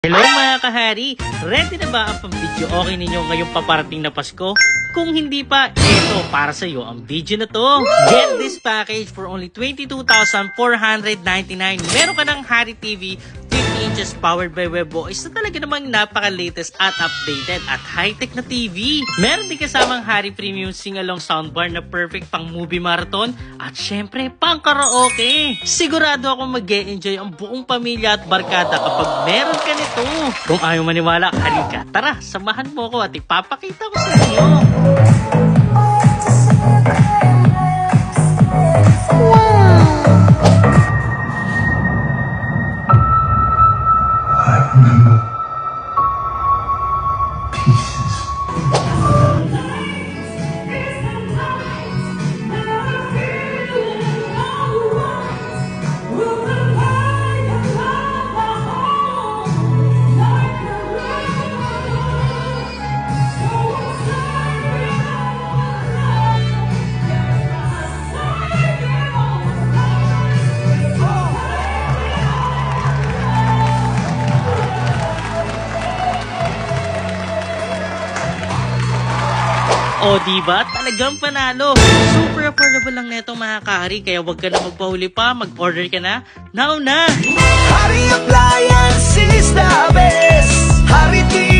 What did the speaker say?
Hello mga kahari! Ready na ba ang pang-video okay ninyo ngayong paparating na Pasko? Kung hindi pa, ito para sa iyo ang video na to. Get this package for only 22,499. Meron ka ng Hari TV 50 inches powered by WebOS na talaga namang napaka-latest at updated at high-tech na TV. Meron din kasamang Hari Premium sing-along soundbar na perfect pang movie marathon at syempre pang karaoke. Sigurado ako mag-e-enjoy ang buong pamilya at barkada kapag meron ka nito. Kung ayaw maniwala, halika, tara, samahan mo ko at ipapakita ko sa inyo. O diba? Talagang panalo. Super affordable lang netong mga kahari. Kaya wag ka na magpahuli pa. Mag-order ka na. Now na! Hari Appliances is the best. Hari TV